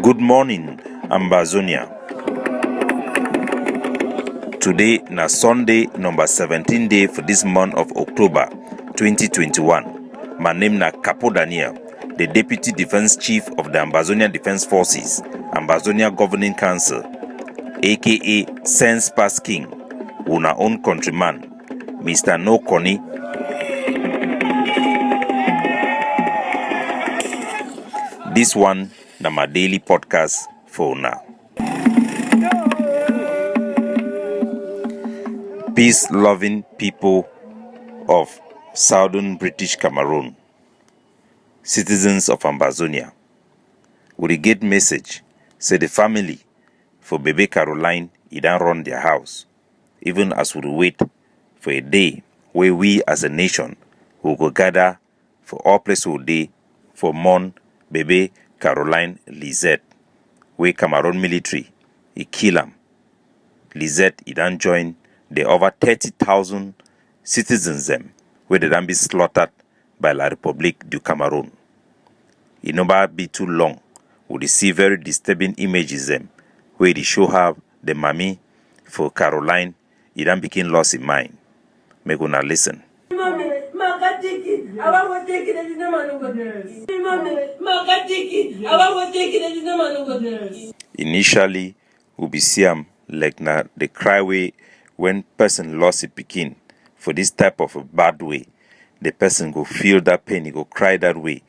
Good morning, Ambazonia. Today na Sunday number 17 day for this month of October 2021. My name na Capo Daniel, the Deputy Defense Chief of the Ambazonia Defense Forces, Ambazonia Governing Council, aka Sense Pass King, una own countryman, Mr. No Koni. This one na my daily podcast for now. Peace-loving people of Southern British Cameroon, citizens of Ambazonia, with a get message, say the family for baby Caroline, it don't run their house, even as we wait for a day where we as a nation will go gather for all place all day for mourn baby Caroline Lisette, where Cameroon military, it kill him. Lisette, it don't join the over 30,000 citizens them where they don't be slaughtered by La République du Cameroon. It never be too long. We see very disturbing images them where they show how the mommy for Caroline it don't became lost in mind. Make una listen. Initially, we be see am like na the cry way when person lost a pikin for this type of a bad way. The person go feel that pain, he go cry that way.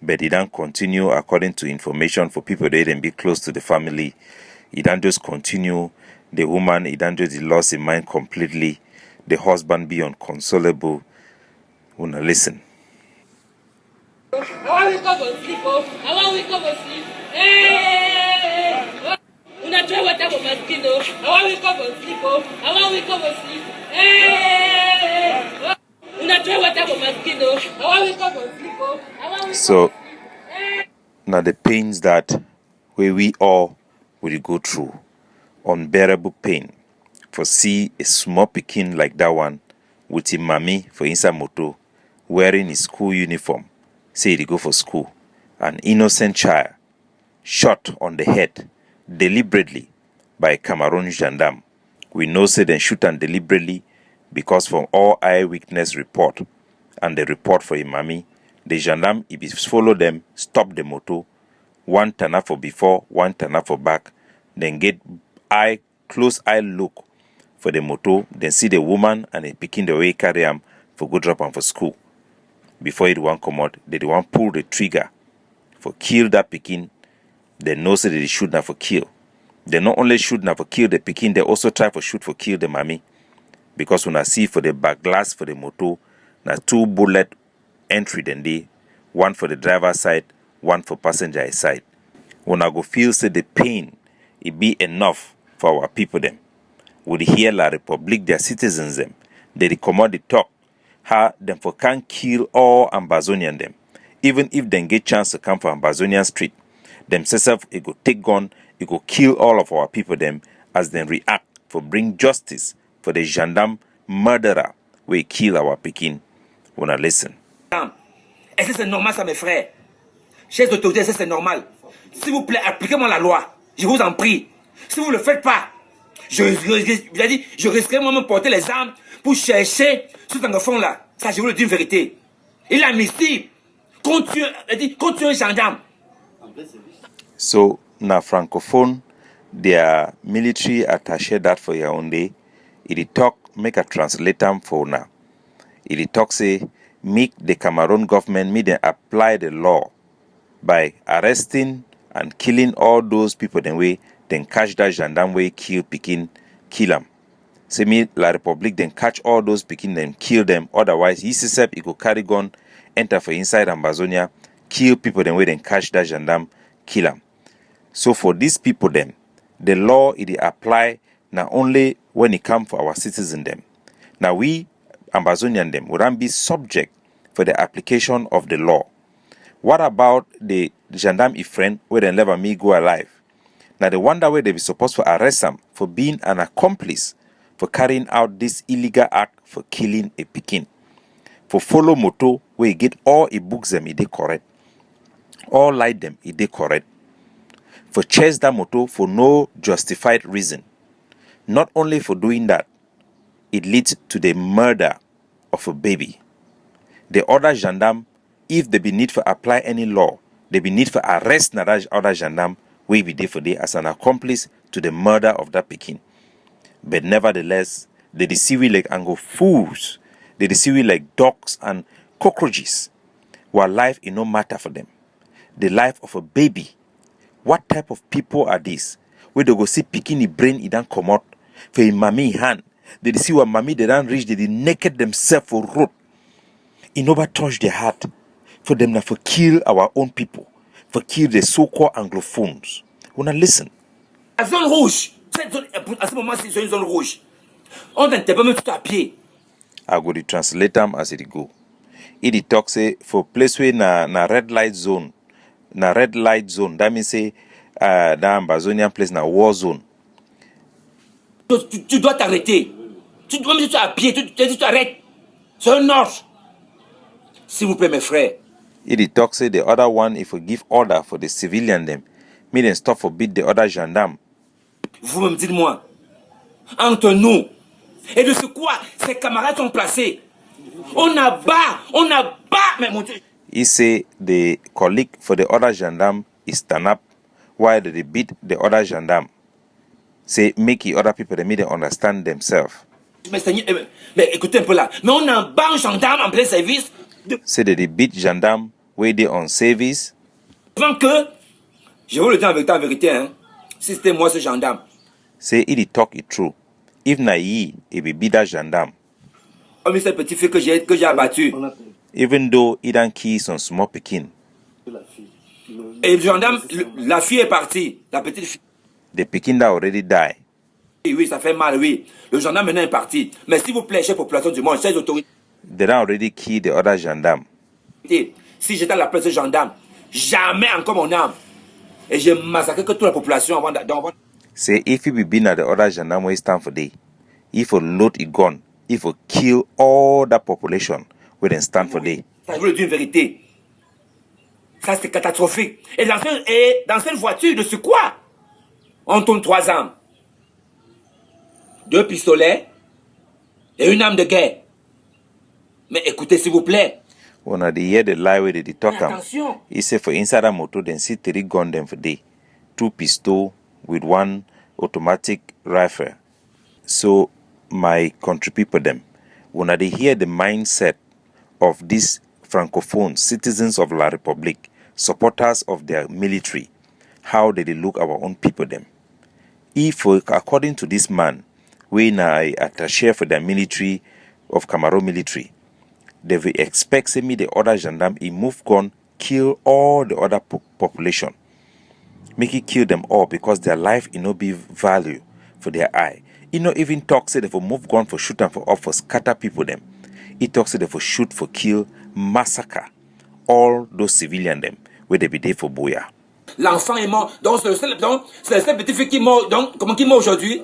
But it don't continue according to information for people that then be close to the family. It don't just continue. The woman, it don't just lost in mind completely. The husband be unconsolable. Una listen. So now the pains that we all will go through, unbearable pain, for see a small pikin like that one with his mommy for inside moto wearing his school uniform, say he go for school, an innocent child shot on the head deliberately by a Cameroon gendarme. We know say they shoot him deliberately because from all eyewitness report and the report for Imami, the gendarme if he follow them, stop the motor, one turn up for before, one turn up for back, then get close eye look for the motor, then see the woman and the picking the way carry him for go drop him for school. Before it one come out, they want pull the trigger for kill that picking. They know say they shoot now for kill. They not only shoot now for kill the picking, they also try for shoot for kill the mommy. Because when I see for the back glass for the motor, now 2 bullet entry then they, one for the driver's side, one for passenger side. When I go feel say the pain, it be enough for our people them. Would hear La République, their citizens them, they recommend the talk, how them for can kill all Ambazonian them. Even if they get chance to come from Ambazonian street, themselves it go take gun, it go kill all of our people them as they react for bring justice for the gendarme murderer we kill our Pekin. Wanna listen. Est-ce que c'est normal ça mes frères? Chers autorités, est-ce que c'est normal? S'il vous plaît, appliquez-moi la loi. Je vous en prie. Si vous ne le faites pas, je risquerai moi-même porter les armes pour chercher ce fond là. Ça, je vous le dis une vérité. Il a mis ici contre un gendarme. So, na francophone, their military attaché that for Yaoundé, it talk, make a translator for now. It talk say, make the Cameroon government make them apply the law by arresting and killing all those people then way, then catch that gendarme way, kill Pekin, kill them. Say me La République then catch all those Pekin then kill them. Otherwise, he said he go carry gun, enter for inside Ambazonia, kill people then way, then catch that gendarme, kill them. So for these people then, the law it apply not only when it come for our citizens them. Now we Ambazonian them would not be subject for the application of the law. What about the gendarme friend where they never me go alive? Now the one that way they be supposed to arrest them for being an accomplice for carrying out this illegal act for killing a Pekin. For follow moto where you get all books them it correct. All light them it correct. for chase that motor for no justified reason. Not only for doing that, it leads to the murder of a baby. The other gendarme, if they be need for apply any law, they be need for arrest that other gendarme we be there for day as an accomplice to the murder of that Pekin. But nevertheless, they deceive we like ango fools. They deceive we like dogs and cockroaches. While life is no matter for them. The life of a baby. What type of people are these? Where they go see Pekin brain it don't come out for a mommy hand. They see what mommy they don't reach, they naked themselves for road. It never touch their heart for them to for kill our own people, for kill the so-called anglophones. Wanna listen? La zone rouge, cette zone, à ce moment, c'est une zone rouge. On t'interpelle même tout à pied. I go to translate them as it go. It talk say for place where na red light zone. Na red light zone. That means say that Ambazonian place na war zone. Tu dois t'arrêter. Tu dois me dire à pied, tu t'arrêtes. C'est un ordre. S'il vous plaît, mes frères. It talk say the other one if we give order for the civilian them, me then stop for beat the other gendarme. Vous me dites-moi, entre nous, et de ce quoi ces camarades sont placés. On abat, mais mon Dieu. He say the colleague for the other gendarme is stand up while they beat the other gendarme. Say make the other people they may understand themselves. Mais Seigneur, mais écoutez un peu là. Mais on abat un gendarme en plein service. Say that they beat gendarme where they on service. Avant que, je vous le dis avec ta vérité, hein, si c'était moi ce gendarme. Say it talk it true. If na ye, it be beat that gendarme. Comme ce petit fille que j'ai abattu. Even though it don't kill some small Pekin. Et le gendarme, la fille est partie, la petite fille. The Pekin that already die. Oui, ça fait mal, oui. Le gendarme maintenant est parti. Mais s'il vous plaît, chère population du monde, chères autorités. They don't already kill the other gendarme. Si j'étais à la place de gendarme, jamais encore mon âme. Et j'ai massacré que toute la population avant d'envoyer. Say if you be been at the other gendarme where stand for day, if you load a gun, if you kill all that population where they stand for day. Ça, je vous le dis une vérité. Ça, c'est catastrophique. Et dans cette voiture, de ce quoi? On tourne 3 armes. 2 pistolets et une arme de guerre. Mais écoutez, s'il vous plaît. When they hear the lie where they talk am, Attention. he say for inside a motor, then see 3 gun them for day, 2 pistol with 1 automatic rifle. So my country people them, when they hear the mindset of these francophone citizens of La Republique, supporters of their military, how they look our own people them. If according to this man, we na attaché for the military of Cameroon military, they will expect me the other gendarme he move gun kill all the other population, make it kill them all because their life no be value for their eye. He no even talk say they for move gun for shoot and for off for scatter people them. He talks say they for shoot for kill massacre all those civilian them where they be there for boya. L'enfant est mort. Donc c'est le seul petit fille qui est mort. Donc comment qui est mort aujourd'hui?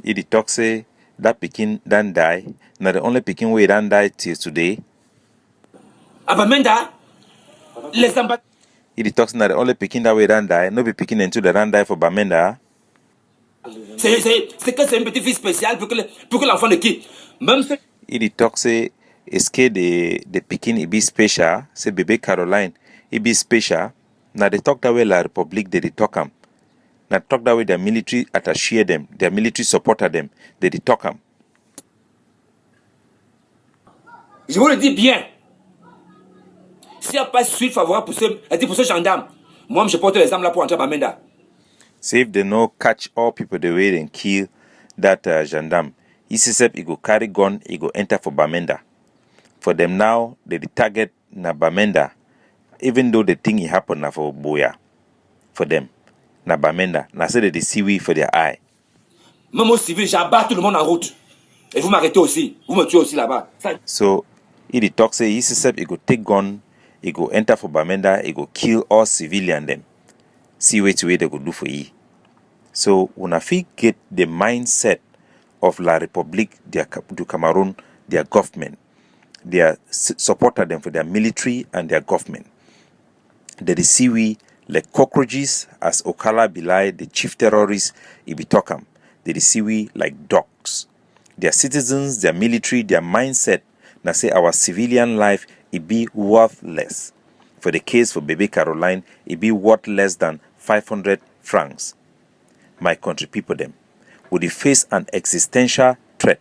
He talk say that Pekin don't die. Now the only Pekin way don't die till today. À Bamenda, les ambassadeurs. He talks now the only Pekin that way don't die. No be Pekin until they don't die for Bamenda. C'est que c'est un petit fils spécial pour que l'enfant ne quitte. Même si. He talk say est-ce que the Pekin it be special? Say bébé Caroline it be special. Now they talk that way La Republique they talk am. Now talk that way their military attaché them, their military supporter them, they talk am. Je vous le dis bien. S'il n'y a pas de suite favorable pour ce gendarme, moi je porte les armes là pour entrer à Bamenda. See if they no catch all people the way and kill that gendarme. He says he go carry gun, he go enter for Bamenda. For them now, they target na Bamenda, even though the thing it happen na for Boya. For them, na Bamenda, na say they see we for their eye. Même au civil, j'abat tout le monde en route. Et vous m'arrêtez aussi, vous me tuez aussi là-bas. So, he talk say he says he go take gun, he go enter for Bamenda, he go kill all civilian them. See what they go do for ye. So when I get the mindset of La Republique, du Cameroon, their government, their supporter them for their military and their government, they see we like cockroaches, as Okala Bilai, the chief terrorist, Ibitokam, they see we like dogs. Their citizens, their military, their mindset, now say our civilian life, it be worthless. For the case for baby Caroline, it be worth less than 500 francs. My country people them, would they face an existential threat?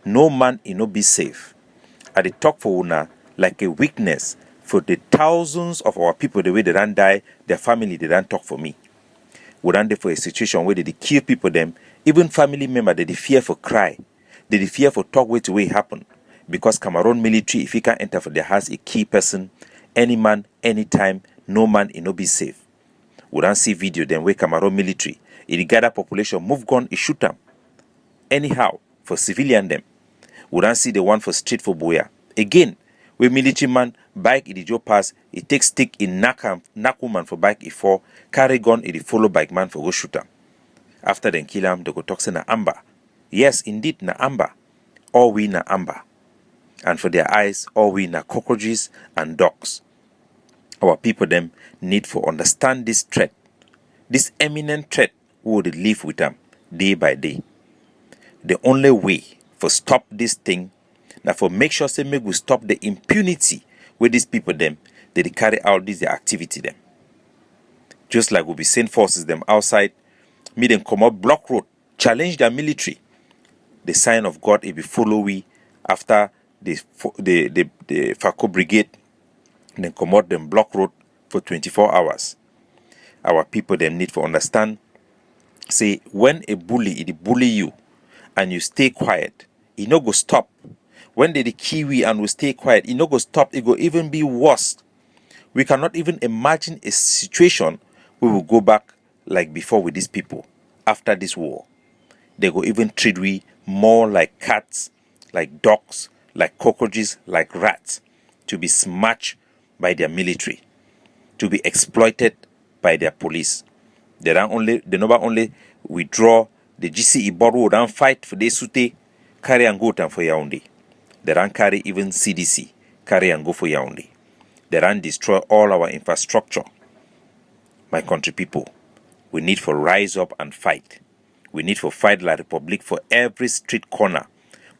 No man no be safe. I dey talk for una like a weakness for the thousands of our people the way they don't die, their family they don't talk for me. We don't dey for a situation where they kill people them, even family member they fear for cry, they fear for talk way to way happen. Because Cameroon military, if he can enter for their house a key person, any man, anytime, no man no be safe. We don't see video them where Cameroon military, it gather population, move gun, it shoot them. Anyhow, for civilian them. We don't see the one for street for Boya. Again, we military man, bike it jo pass, it takes stick in knock woman for bike it fall, carry gun it follow bike man for go shoot him. After then kill him, they go talk say na amber. Yes, indeed, na amber. All we na amber. And for their eyes, all we na cockroaches and dogs. Our people them need for understand this threat, this eminent threat who would live with them day by day. The only way for stop this thing, now for make sure say make we stop the impunity with these people them, they carry out this their activity them. Just like we be send forces them outside, me them come up block road, challenge their military. The sign of God it be follow we after the FACO brigade, then come out them block road for 24 hours. Our people them need to understand, say when a bully it bully you and you stay quiet, it no go stop. When they kiwi and we stay quiet, it no go stop, it go even be worse. We cannot even imagine a situation where we will go back like before with these people after this war. They go even treat we more like cats, like dogs, like cockroaches, like rats, to be smashed by their military, to be exploited by their police. They never only withdraw the GCE borrow and fight for the Sute, carry and go down for Yaoundé. They don't carry even CDC, carry and go for Yaoundé. They don't destroy all our infrastructure. My country people, we need for rise up and fight. We need for fight La Republic for every street corner.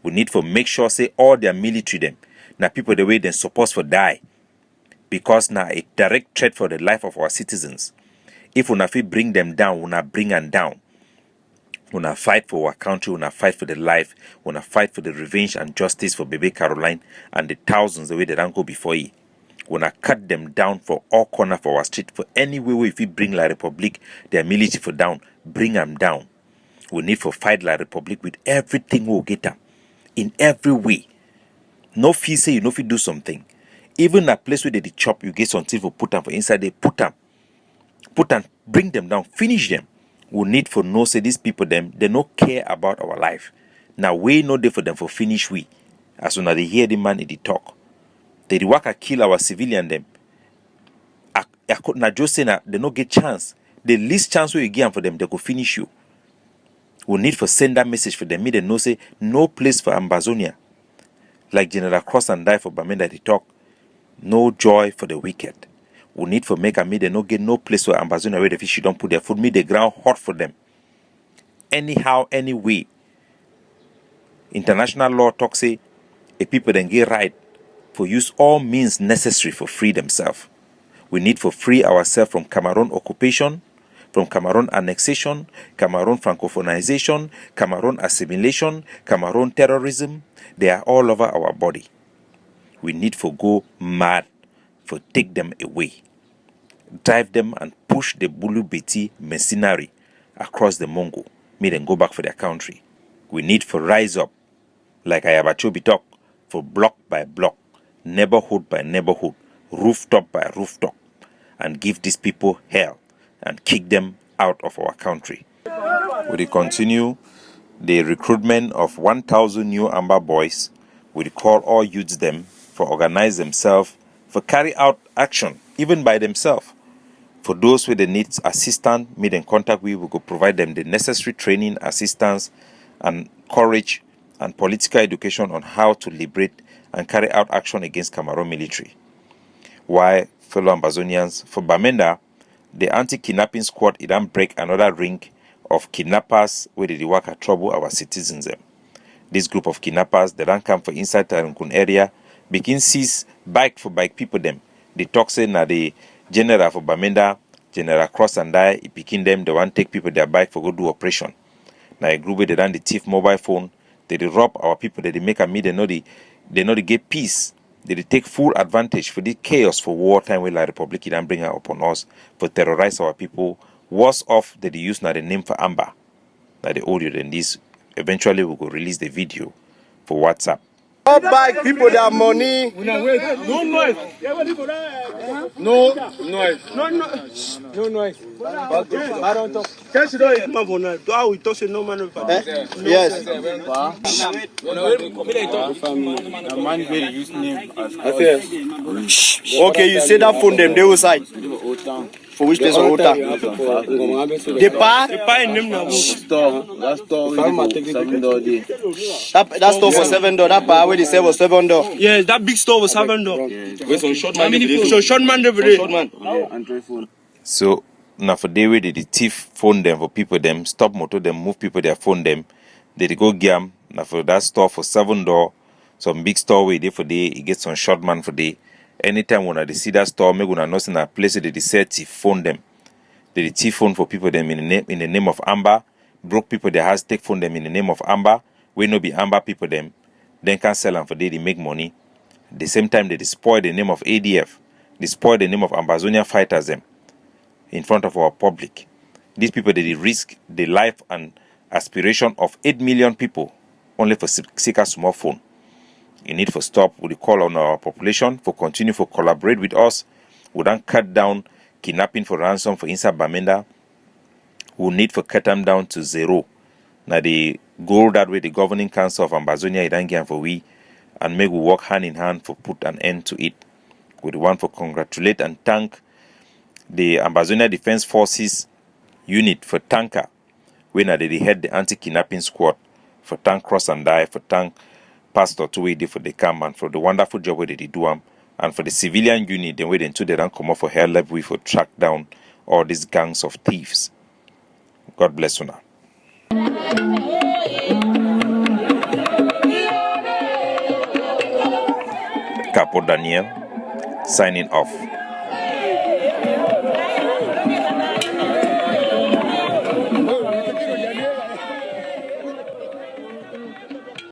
We need for make sure say all their military them, now people the way they're supposed to die. Because now a direct threat for the life of our citizens. If we not bring them down, we not bring them down. We not fight for our country, we not fight for the life, we not fight for the revenge and justice for baby Caroline and the thousands the way they don't go before you. We not cut them down for all corner for our street. For any way if we bring La Republic, their military for down, bring them down. We need for fight La Republic with everything we'll get them. In every way. No fee say you know if you do something. Even a place where they chop, you get something for put them for inside, they put them, bring them down, finish them. We need for know say these people them, they no care about our life. Now we know there for them for finish we. As soon as they hear the man in the talk. They work a kill our civilian them. I could not just say that they no get chance. The least chance we give for them, they could finish you. We need for send that message for them. Me they know say no place for Ambazonia. Like General Cross and Die for Bamenda they talk. No joy for the wicked. We need for make a me they no get no place for Ambazonia where the fish don't put their food. Me the ground hot for them. Anyhow, anyway. International law talk say a people then get right for use all means necessary for free themselves. We need for free ourselves from Cameroon occupation, from Cameroon annexation, Cameroon francophonization, Cameroon assimilation, Cameroon terrorism. They are all over our body. We need for go mad for take them away. Drive them and push the Bulu Beti mercenary across the Mongo. Make them go back for their country. We need for rise up, like Ayabachobi talk, for block by block, neighborhood by neighborhood, rooftop by rooftop, and give these people hell and kick them out of our country. We continue the recruitment of 1,000 new Amber boys. We call all youths them for organize themselves, for carry out action, even by themselves. For those with the needs assistance, meet in contact with, we could provide them the necessary training, assistance, and courage and political education on how to liberate and carry out action against Cameroon military. Why, fellow Ambazonians, for Bamenda, the anti-kidnapping squad it don't break another ring of kidnappers where they work at trouble our citizens. This group of kidnappers they don't come for inside Tarunkun area, begin seize bike for bike people them. The talk say na the general for Bamenda, General Cross and die, he picking them, they want take people their bike for go do operation. Now a group where they done the thief mobile phone, they rob our people, they make a me, they know they get peace. They take full advantage for the chaos for wartime where la Republic it bring her upon us for terrorize our people. Worse off that they use now the name for Amber. Now the audio then this eventually we will release the video for WhatsApp. All back people their money. No noise. No noise. No noise. I don't talk. Yes. Okay, you say that phone them they will side. For which place on Ota? Depart? That store for $7. That part where they sell for $7. Yes, that big store was $7. Short man every day. So now for day where they thief phone them for people them, stop motor them, move people their phone them, they go gam now for that store for $7. Some big store where they for day, it gets some short man for day. Anytime when they see that store, make una know in a place that they say thief phone them. They thief phone for people them in the name of Amber. Broke people they has take phone them in the name of Amber. We no be Amber people them. Then can sell them for they make money. At the same time they spoil the name of ADF. They spoil the name of Ambazonia fighters them in front of our public. These people they risk the life and aspiration of 8 million people only for seek a small phone. You need to stop with the call on our population for continue to collaborate with us. We don't cut down kidnapping for ransom for inside Bamenda. We need to cut them down to zero. Now the goal that way the governing council of Ambazonia Idangian for we and make we work hand in hand for put an end to it. We want to congratulate and thank the Ambazonia Defense Forces unit for tanker when they head the anti-kidnapping squad for thank Cross and Die for thank Pastor to way for the camp and for the wonderful job where they do and for the civilian unit then where they don't come up for hell level we for track down all these gangs of thieves. God bless you now. Capo Daniel signing off.